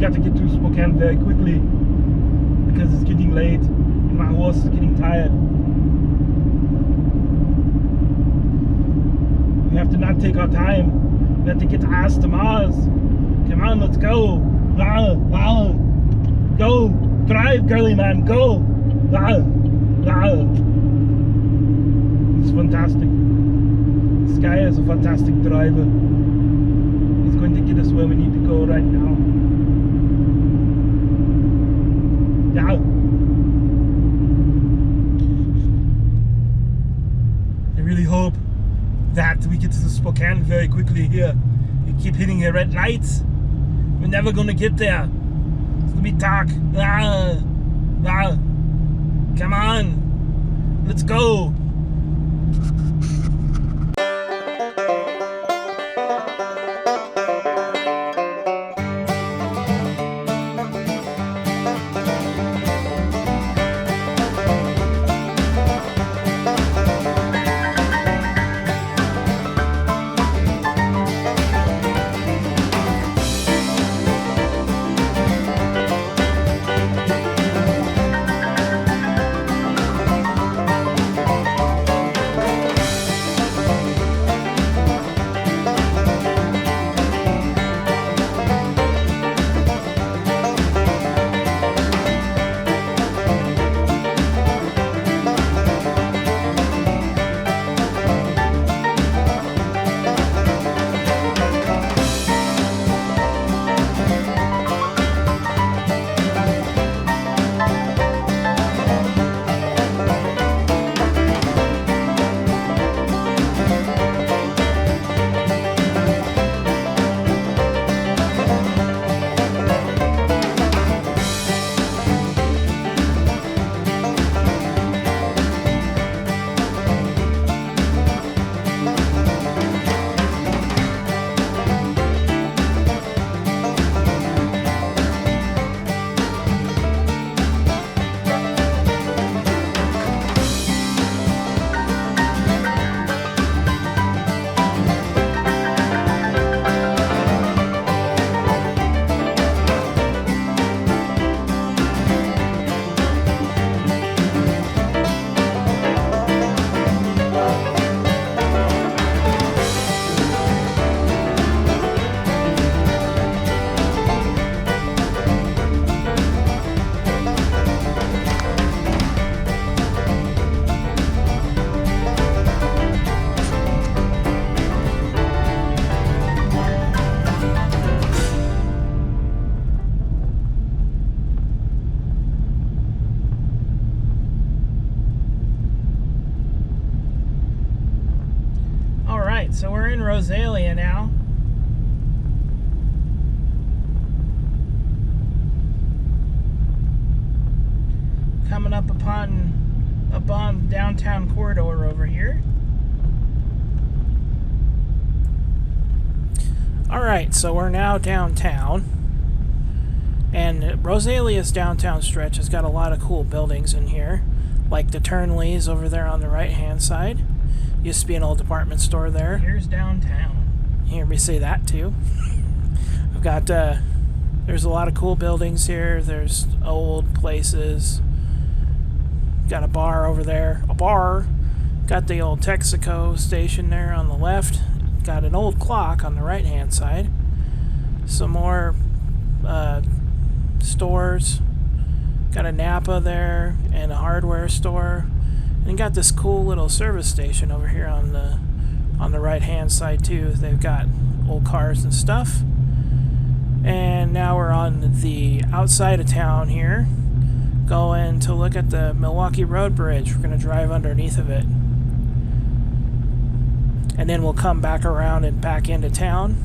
got to get to Spokane very quickly because it's getting late and my horse is getting tired. We have to not take our time. We have to get our ass to Mars. Come on, let's go. Rah, rah. Go. Drive, girly man. Go. Rah, rah. It's fantastic. This guy is a fantastic driver. He's going to get us where we need to go right now. Yeah. I really hope that we get to the Spokane very quickly here. We keep hitting the red lights. We're never gonna get there. It's gonna be dark. Ah, ah. Come on. Let's go. So we're in Rosalia now. Coming up on downtown corridor over here. Alright, so we're now downtown. And Rosalia's downtown stretch has got a lot of cool buildings in here. Like the Turnleys over there on the right hand side. Used to be an old department store there. Here's downtown. You hear me say that too. I've got, there's a lot of cool buildings here. There's old places. Got a bar over there. A bar. Got the old Texaco station there on the left. Got an old clock on the right hand side. Some more stores. Got a Napa there and a hardware store. And got this cool little service station over here on the right hand side too. They've got old cars and stuff. And now we're on the outside of town here, going to look at the Milwaukee Road Bridge. We're going to drive underneath of it. And then we'll come back around and back into town.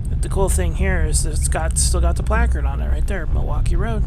But the cool thing here is that it's still got the placard on it right there, Milwaukee Road.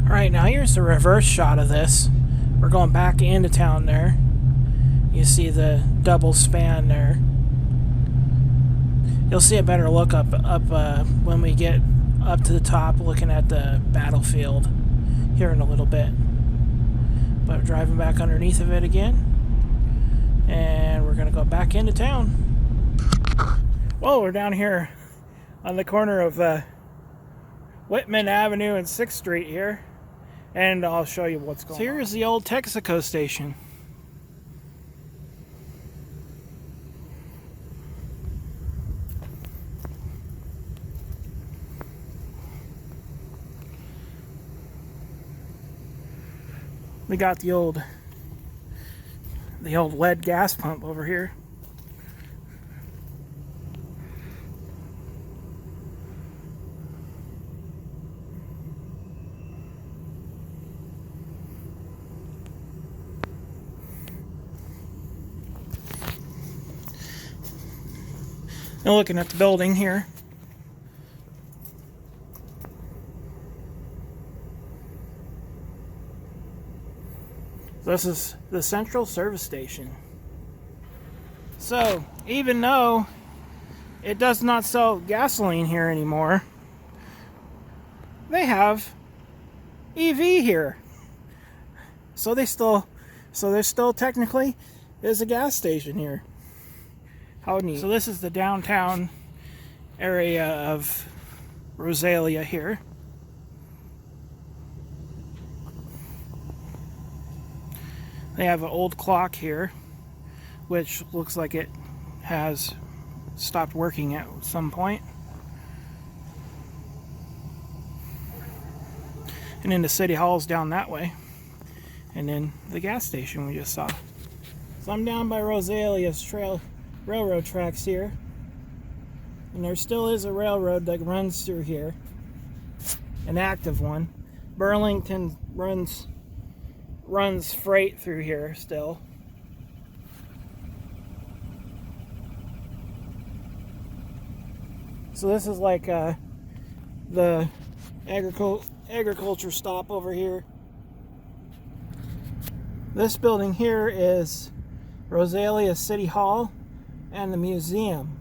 Alright, now here's the reverse shot of this. We're going back into town there. You see the double span there. You'll see a better look up when we get up to the top looking at the battlefield here in a little bit. But driving back underneath of it again. And we're going to go back into town. Well, we're down here on the corner of Whitman Avenue and 6th Street here. And I'll show you what's going on. So here's the old Texaco station. We got the old lead gas pump over here. And looking at the building here. This is the Central Service Station. So, even though it does not sell gasoline here anymore, they have EV here. So there still technically is a gas station here. How neat. So this is the downtown area of Rosalia here. They have an old clock here, which looks like it has stopped working at some point. And then the city hall's down that way. And then the gas station we just saw. So I'm down by Rosalia's railroad tracks here. And there still is a railroad that runs through here. An active one. Burlington runs freight through here still. So this is like the agriculture stop over here. This building here is Rosalia City Hall and the museum.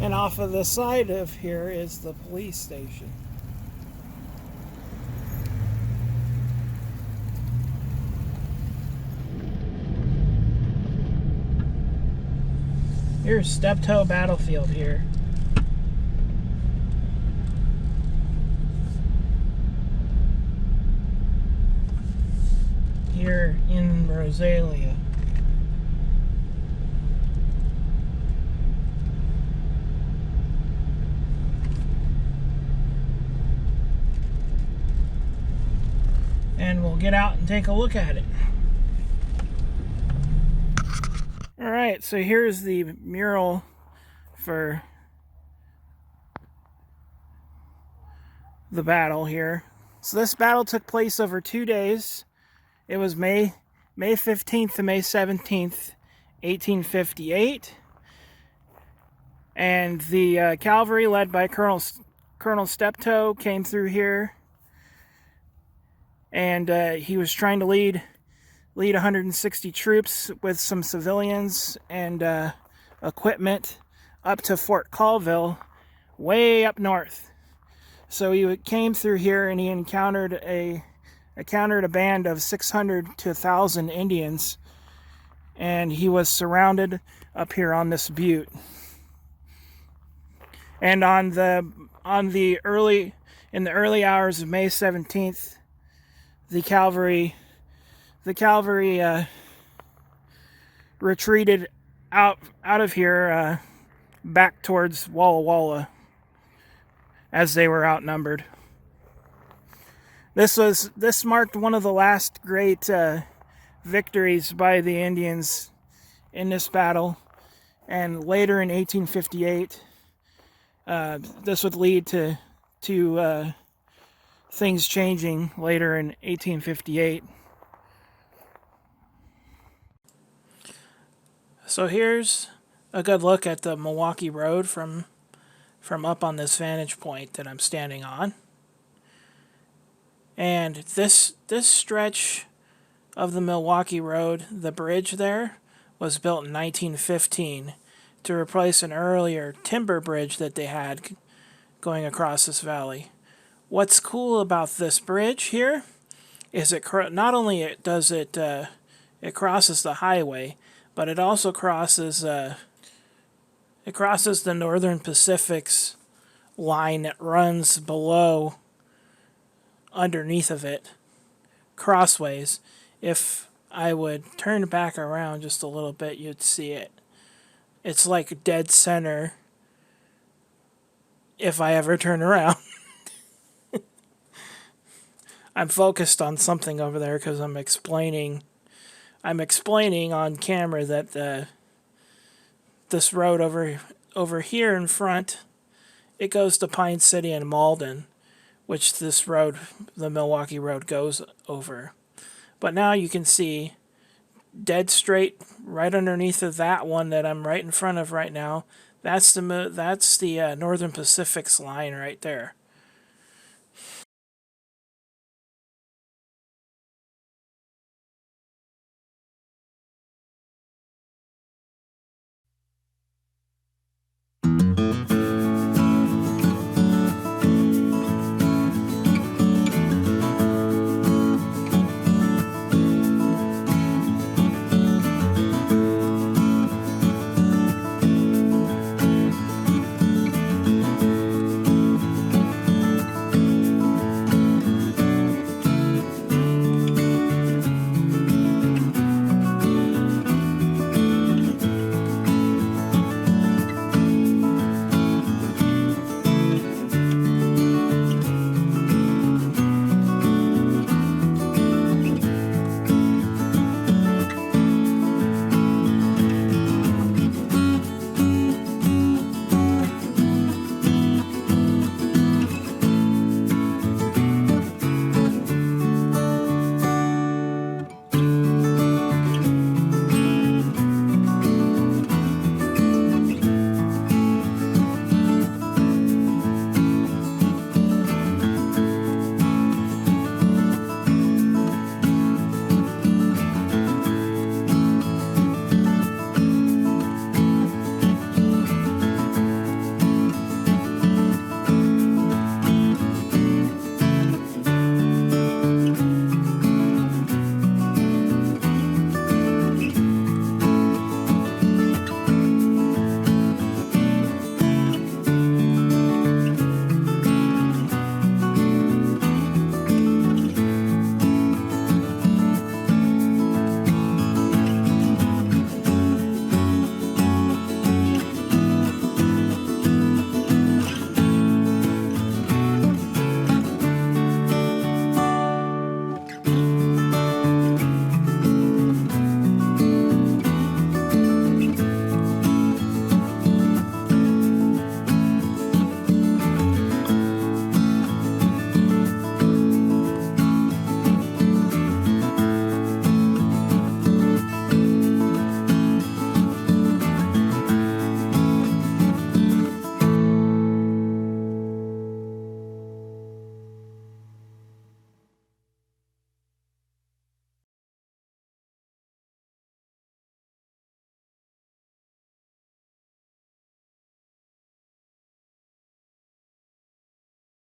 And off of the side of here is the police station. Here's Steptoe Battlefield here. Here in Rosalia. And we'll get out and take a look at it. Alright, so here's the mural for the battle here. So this battle took place over 2 days. It was May 15th to May 17th, 1858. And the cavalry led by Colonel Steptoe came through here. And he was trying to lead 160 troops with some civilians and equipment up to Fort Colville, way up north. So he came through here and he encountered a band of 600 to 1,000 Indians, and he was surrounded up here on this butte. And in the early hours of May 17th, the cavalry retreated out of here back towards Walla Walla as they were outnumbered. This marked one of the last great victories by the Indians in this battle, and later in 1858, this would lead to things changing later in 1858. So here's a good look at the Milwaukee Road from up on this vantage point that I'm standing on. And this stretch of the Milwaukee Road, the bridge there, was built in 1915 to replace an earlier timber bridge that they had going across this valley. What's cool about this bridge here is not only it crosses the highway, but it also crosses the Northern Pacific's line that runs below, underneath of it, crossways. If I would turn back around just a little bit, you'd see it. It's like dead center if I ever turn around. I'm focused on something over there because I'm explaining on camera that this road over here in front, it goes to Pine City and Malden, which this road, the Milwaukee Road, goes over. But now you can see dead straight right underneath of that one that I'm right in front of right now. That's the Northern Pacific's line right there.